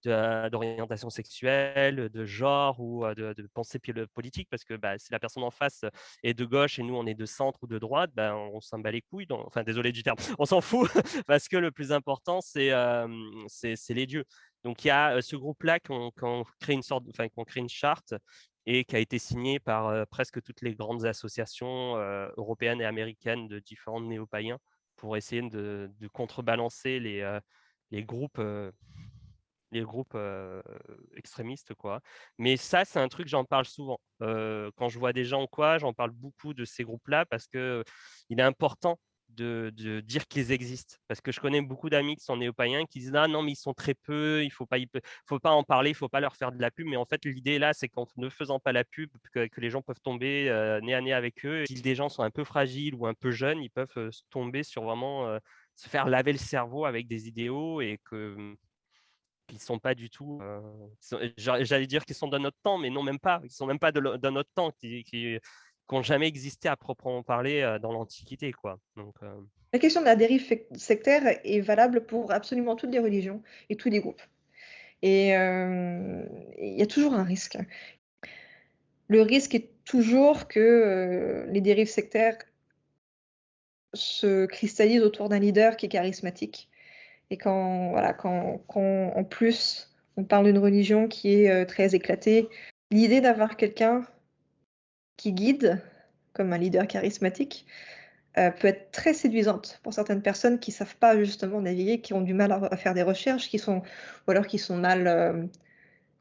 S2: d'orientation sexuelle, de genre ou de pensée politique, parce que bah, si la personne en face est de gauche et nous on est de centre ou de droite, bah, on s'en bat les couilles. Enfin, désolé du terme, on s'en fout parce que le plus important c'est les dieux. Donc il y a ce groupe-là qui ont créé une charte et qui a été signée par presque toutes les grandes associations européennes et américaines de différents néo-païens pour essayer de contrebalancer les groupes extrémistes, quoi. Mais ça, c'est un truc, j'en parle souvent. Quand je vois des gens, quoi, j'en parle beaucoup de ces groupes-là parce que il est important de dire qu'ils existent. Parce que je connais beaucoup d'amis qui sont néo-païens qui disent: ah non, mais ils sont très peu, il faut pas en parler, il faut pas leur faire de la pub. Mais en fait, l'idée là, c'est qu'en ne faisant pas la pub, que les gens peuvent tomber nez à nez avec eux. Si des gens sont un peu fragiles ou un peu jeunes, ils peuvent tomber sur vraiment se faire laver le cerveau avec des idéaux et qui sont pas du tout, j'allais dire qu'ils sont de notre temps, mais non, même pas. Ils sont même pas de notre temps, qui n'ont jamais existé à proprement parler dans l'Antiquité, quoi. Donc,
S3: La question de la dérive sectaire est valable pour absolument toutes les religions et tous les groupes. Et il y a toujours un risque. Le risque est toujours que les dérives sectaires se cristallisent autour d'un leader qui est charismatique. Et quand en plus on parle d'une religion qui est très éclatée, l'idée d'avoir quelqu'un qui guide, comme un leader charismatique, peut être très séduisante pour certaines personnes qui savent pas justement naviguer, qui ont du mal à faire des recherches, ou alors qui sont mal,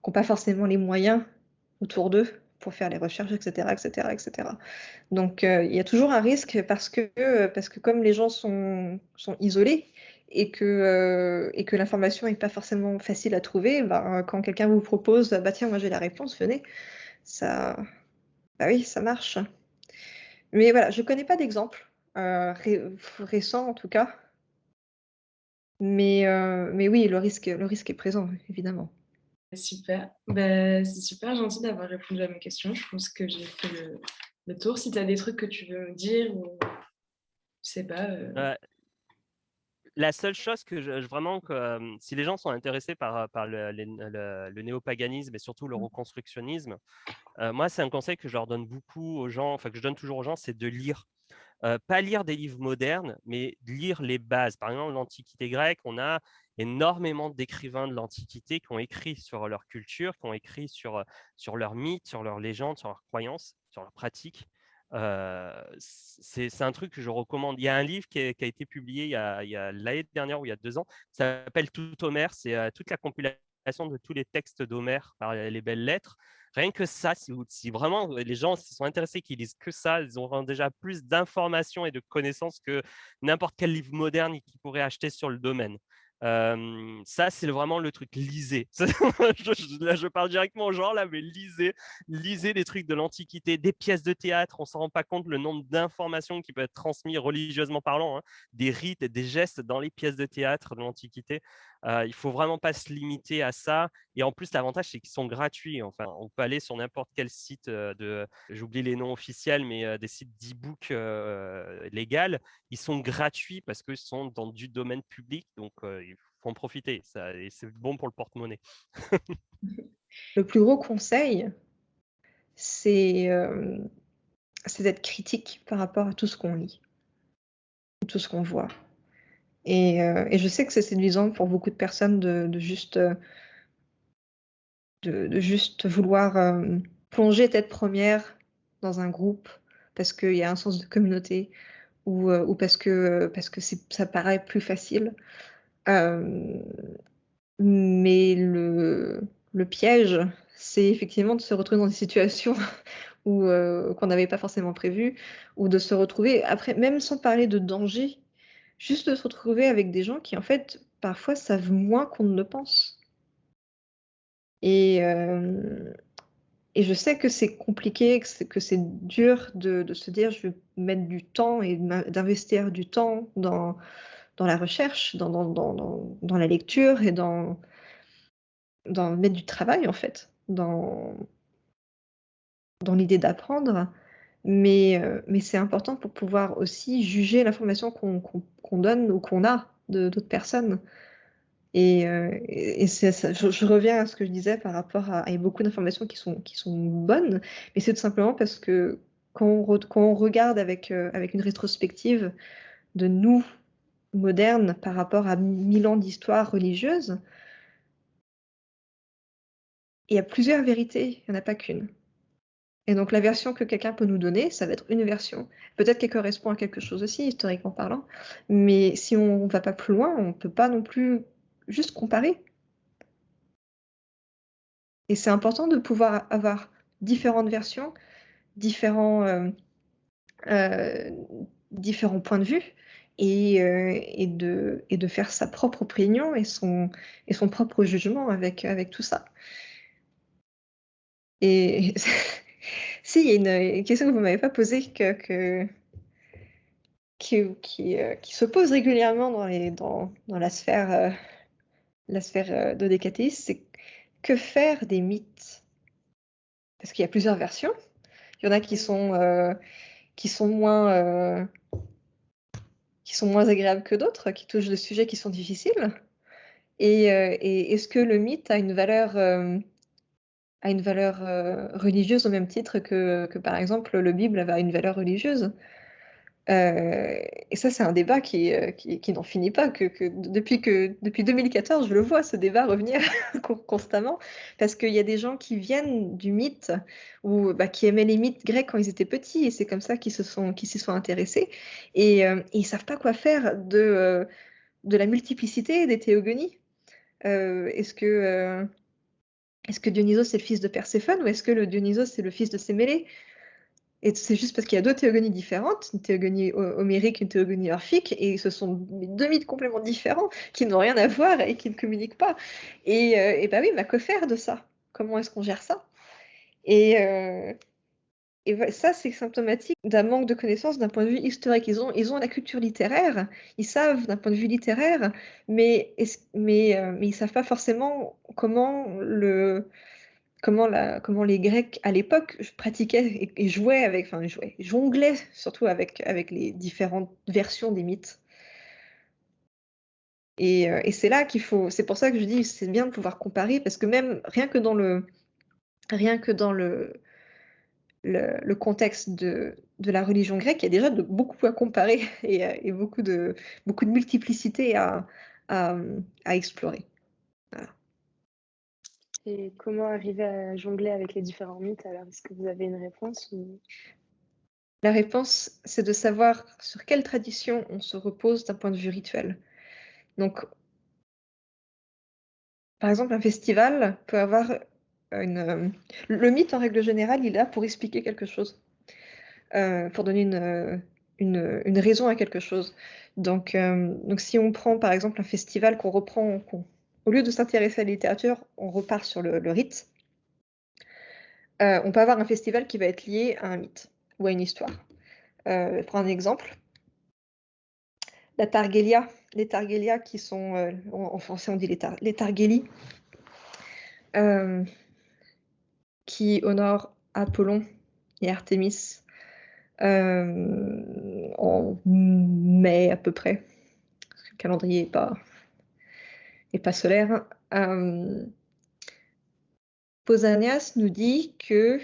S3: qui n'ont pas forcément les moyens autour d'eux pour faire les recherches, etc., etc., etc. Donc il y a toujours un risque parce que comme les gens sont isolés et que l'information n'est pas forcément facile à trouver, ben, quand quelqu'un vous propose, bah tiens, moi j'ai la réponse, venez, ça, bah oui, ça marche. Mais voilà, je connais pas d'exemple récent en tout cas, mais oui, le risque est présent, évidemment.
S1: Super. Ben, c'est super gentil d'avoir répondu à mes questions. Je pense que j'ai fait le tour. Si tu as des trucs que tu veux me dire ou je sais pas.
S2: la seule chose vraiment, si les gens sont intéressés par le néopaganisme et surtout le reconstructionnisme, moi, c'est un conseil que je leur donne beaucoup aux gens, enfin que je donne toujours aux gens, c'est de lire. Pas lire des livres modernes, mais lire les bases. Par exemple, l'Antiquité grecque, on a énormément d'écrivains de l'Antiquité qui ont écrit sur leur culture, qui ont écrit sur leurs mythes, sur leurs légendes, sur leurs croyances, sur leurs pratiques. C'est un truc que je recommande. Il y a un livre qui a été publié il y a l'année dernière ou il y a 2 ans, ça s'appelle Tout Homère, c'est toute la compilation de tous les textes d'Homère par les belles lettres. Rien que ça, si vraiment les gens sont intéressés, qu'ils lisent que ça, ils auront déjà plus d'informations et de connaissances que n'importe quel livre moderne qu'ils pourraient acheter sur le domaine. Ça, c'est vraiment le truc. Lisez. Là, je parle directement aux gens, là, mais lisez des trucs de l'Antiquité, des pièces de théâtre. On ne s'en rend pas compte le nombre d'informations qui peuvent être transmises religieusement parlant, hein, des rites et des gestes dans les pièces de théâtre de l'Antiquité. Il ne faut vraiment pas se limiter à ça. Et en plus, l'avantage, c'est qu'ils sont gratuits. Enfin, on peut aller sur n'importe quel site j'oublie les noms officiels, mais des sites d'e-book légal. Ils sont gratuits parce qu'ils sont dans du domaine public. Donc, il faut en profiter. Et c'est bon pour le porte-monnaie.
S3: Le plus gros conseil, c'est d'être critique par rapport à tout ce qu'on lit, tout ce qu'on voit. Et je sais que c'est séduisant pour beaucoup de personnes de juste vouloir plonger tête première dans un groupe parce qu'il y a un sens de communauté ou parce que ça paraît plus facile. Mais le piège, c'est effectivement de se retrouver dans des situations où, qu'on n'avait pas forcément prévues, ou de se retrouver, après, même sans parler de danger, juste de se retrouver avec des gens qui, en fait, parfois savent moins qu'on ne le pense. Et, je sais que c'est compliqué, que c'est dur de se dire je vais mettre du temps et d'investir du temps dans la recherche, dans la lecture et dans mettre du travail, en fait, dans l'idée d'apprendre. Mais c'est important pour pouvoir aussi juger l'information qu'on donne ou qu'on a d'autres personnes. Et c'est ça, je reviens à ce que je disais par rapport à il y a beaucoup d'informations qui sont bonnes, mais c'est tout simplement parce que quand on regarde avec une rétrospective de nous, modernes, par rapport à 1000 ans d'histoire religieuse, il y a plusieurs vérités, il n'y en a pas qu'une. Et donc la version que quelqu'un peut nous donner, ça va être une version. Peut-être qu'elle correspond à quelque chose aussi, historiquement parlant, mais si on va pas plus loin, on ne peut pas non plus juste comparer. Et c'est important de pouvoir avoir différentes versions, différents, différents points de vue, et de faire sa propre opinion et son propre jugement avec tout ça. Et si, il y a une question que vous m'avez pas posée qui se pose régulièrement dans la sphère dodécatéiste, c'est que faire des mythes? Parce qu'il y a plusieurs versions. Il y en a qui sont moins agréables que d'autres, qui touchent des sujets qui sont difficiles. Et est-ce que le mythe a une valeur religieuse au même titre que par exemple le Bible avait une valeur religieuse? Et ça, c'est un débat qui n'en finit pas, depuis 2014, je le vois, ce débat revenir constamment, parce qu'il y a des gens qui viennent du mythe, ou qui aimaient les mythes grecs quand ils étaient petits, et c'est comme ça qu'ils s'y sont intéressés, et ils savent pas quoi faire de la multiplicité des théogonies. Est-ce que Dionysos c'est le fils de Perséphone, ou est-ce que le Dionysos c'est le fils de Sémélé? Et c'est juste parce qu'il y a deux théogonies différentes, une théogonie homérique, une théogonie orphique, et ce sont deux mythes complètement différents qui n'ont rien à voir et qui ne communiquent pas. Et bah oui, mais que faire de ça? Comment est-ce qu'on gère ça? Et ça, c'est symptomatique d'un manque de connaissances d'un point de vue historique. Ils ont la culture littéraire, ils savent d'un point de vue littéraire, mais ils savent pas forcément comment les Grecs à l'époque pratiquaient et jouaient jonglaient surtout avec les différentes versions des mythes. Et c'est là c'est pour ça que je dis c'est bien de pouvoir comparer, parce que même rien que dans le contexte de la religion grecque, il y a déjà beaucoup à comparer et beaucoup de multiplicité à explorer. Voilà.
S4: Et comment arriver à jongler avec les différents mythes alors? Est-ce que vous avez une réponse ou...
S3: La réponse, c'est de savoir sur quelle tradition on se repose d'un point de vue rituel. Donc, par exemple, un festival peut avoir le mythe, en règle générale, il est là pour expliquer quelque chose, pour donner une raison à quelque chose. Donc, si on prend, par exemple, un festival au lieu de s'intéresser à la littérature, on repart sur le rite, on peut avoir un festival qui va être lié à un mythe ou à une histoire. Je prends un exemple. Les Targélia qui sont, en français on dit les Targélies, qui honorent Apollon et Artémis en mai à peu près. Le calendrier est pas solaire. Pausanias nous dit que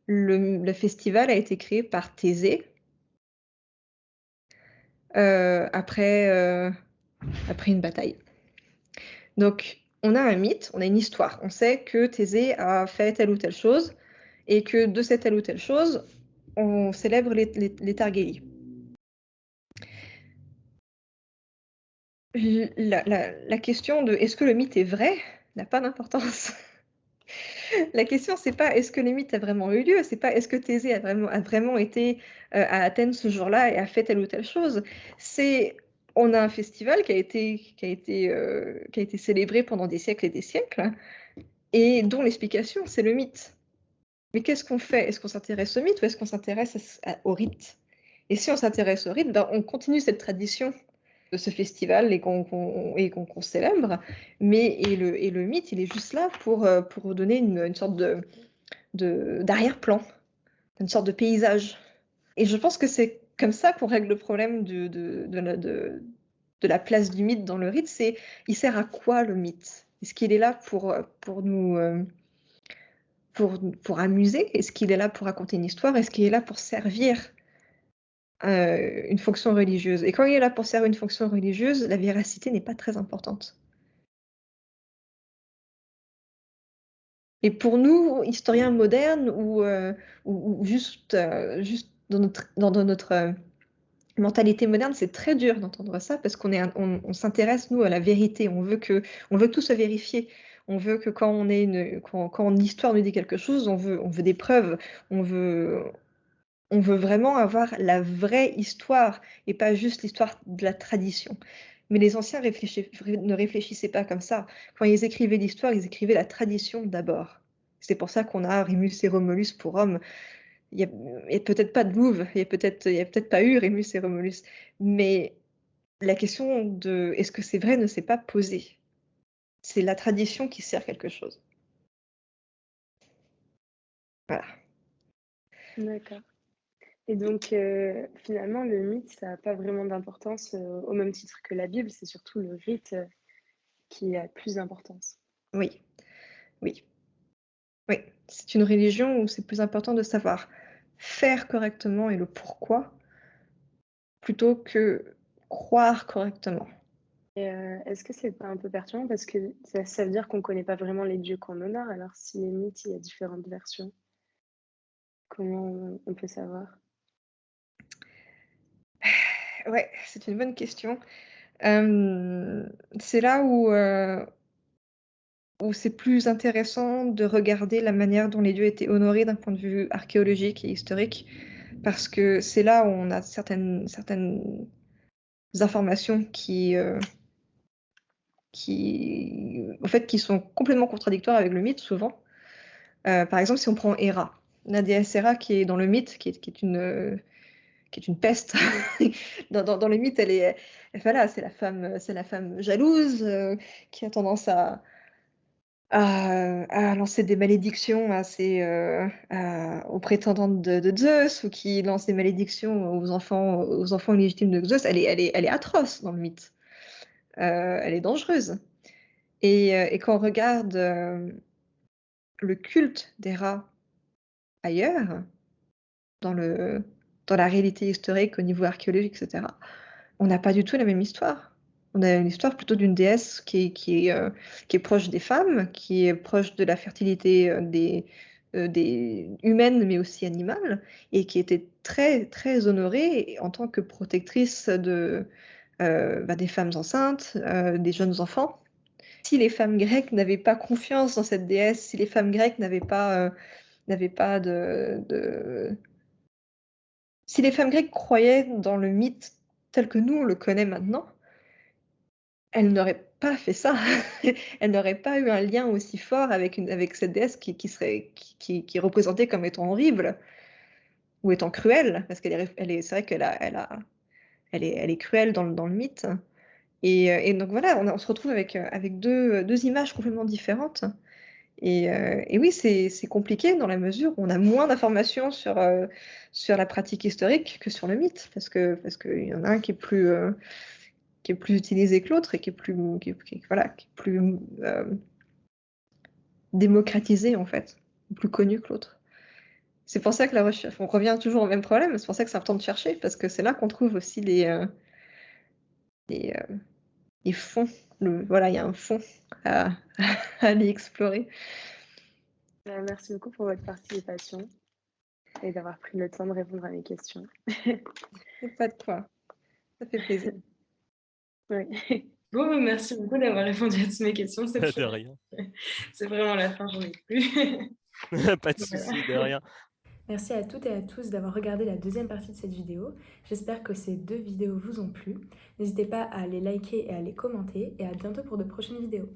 S3: le festival a été créé par Thésée après une bataille. Donc, on a un mythe, on a une histoire. On sait que Thésée a fait telle ou telle chose, et que de cette telle ou telle chose, on célèbre les Targélies. La question de est-ce que le mythe est vrai n'a pas d'importance. La question, c'est pas est-ce que le mythe a vraiment eu lieu, c'est pas est-ce que Thésée a vraiment été à Athènes ce jour-là et a fait telle ou telle chose. C'est on a un festival qui a été célébré pendant des siècles et des siècles, et dont l'explication, c'est le mythe. Mais qu'est-ce qu'on fait? Est-ce qu'on s'intéresse au mythe ou est-ce qu'on s'intéresse au rite? Et si on s'intéresse au rite, ben, on continue cette tradition de ce festival et qu'on célèbre, et le mythe, il est juste là pour donner une sorte d'arrière-plan, une sorte de paysage. Et je pense que c'est comme ça qu'on règle le problème de la place du mythe dans le rite. C'est il sert à quoi le mythe? Est-ce qu'il est là pour nous pour amuser? Est-ce qu'il est là pour raconter une histoire? Est-ce qu'il est là pour servir une fonction religieuse? Et quand il est là pour servir une fonction religieuse, la véracité n'est pas très importante. Et pour nous, historiens modernes ou juste dans notre mentalité moderne, c'est très dur d'entendre ça parce on s'intéresse, nous, à la vérité. On veut que tout soit vérifié. On veut que quand l'histoire nous dit quelque chose, on veut des preuves. On veut vraiment avoir la vraie histoire et pas juste l'histoire de la tradition. Mais les anciens ne réfléchissaient pas comme ça. Quand ils écrivaient l'histoire, ils écrivaient la tradition d'abord. C'est pour ça qu'on a Rémus et Romulus pour Rome. Il n'y a peut-être pas de Louvre, il n'y a peut-être pas eu Rémus et Romulus. Mais la question de est-ce que c'est vrai ne s'est pas posée. C'est la tradition qui sert quelque chose. Voilà.
S4: D'accord. Et donc, finalement, le mythe, ça n'a pas vraiment d'importance au même titre que la Bible, c'est surtout le rite qui a plus d'importance.
S3: Oui, oui, oui. C'est une religion où c'est plus important de savoir faire correctement et le pourquoi plutôt que croire correctement.
S4: Et est-ce que c'est pas un peu perturbant parce que ça veut dire qu'on connaît pas vraiment les dieux qu'on honore, alors si les mythes, il y a différentes versions, comment on peut savoir?
S3: Ouais, c'est une bonne question. C'est là où c'est plus intéressant de regarder la manière dont les dieux étaient honorés d'un point de vue archéologique et historique, parce que c'est là où on a certaines informations en fait, qui sont complètement contradictoires avec le mythe, souvent. Par exemple, si on prend Héra, la déesse Héra qui est dans le mythe, qui est une peste. Dans le mythe, voilà, c'est la femme jalouse qui a tendance à lancer des malédictions aux prétendantes de Zeus, ou qui lance des malédictions aux enfants illégitimes de Zeus. Elle est atroce dans le mythe. Elle est dangereuse. Et quand on regarde le culte des rats ailleurs, dans la réalité historique, au niveau archéologique, etc., on n'a pas du tout la même histoire. On a une histoire plutôt d'une déesse qui est proche des femmes, qui est proche de la fertilité des humaines, mais aussi animales, et qui était très, très honorée en tant que protectrice des femmes enceintes, des jeunes enfants. Si les femmes grecques n'avaient pas confiance dans cette déesse, si les femmes grecques n'avaient pas si les femmes grecques croyaient dans le mythe tel que nous on le connaît maintenant, elles n'auraient pas fait ça. Elles n'auraient pas eu un lien aussi fort avec cette déesse qui est représentée comme étant horrible ou étant cruelle, parce c'est vrai elle est cruelle dans le mythe. Et donc voilà, on se retrouve avec deux images complètement différentes. Et oui, c'est compliqué dans la mesure où on a moins d'informations sur la pratique historique que sur le mythe, parce qu'il y en a un qui est plus utilisé que l'autre et qui est plus démocratisé en fait, plus connu que l'autre. C'est pour ça que la recherche, on revient toujours au même problème, c'est pour ça que c'est important de chercher, parce que c'est là qu'on trouve aussi les, fonds. Voilà, il y a un fond à aller explorer.
S4: Merci beaucoup pour votre participation et d'avoir pris le temps de répondre à mes questions.
S3: Pas de quoi. Ça fait plaisir.
S4: Ouais.
S1: Bon, bah, merci beaucoup d'avoir répondu à toutes mes questions. C'est
S2: De rien.
S1: c'est vraiment la fin, j'en ai plus.
S2: Pas de
S1: Voilà.
S2: souci, de rien.
S1: Merci à toutes et à tous d'avoir regardé la deuxième partie de cette vidéo. J'espère que ces 2 vidéos vous ont plu. N'hésitez pas à les liker et à les commenter et à bientôt pour de prochaines vidéos.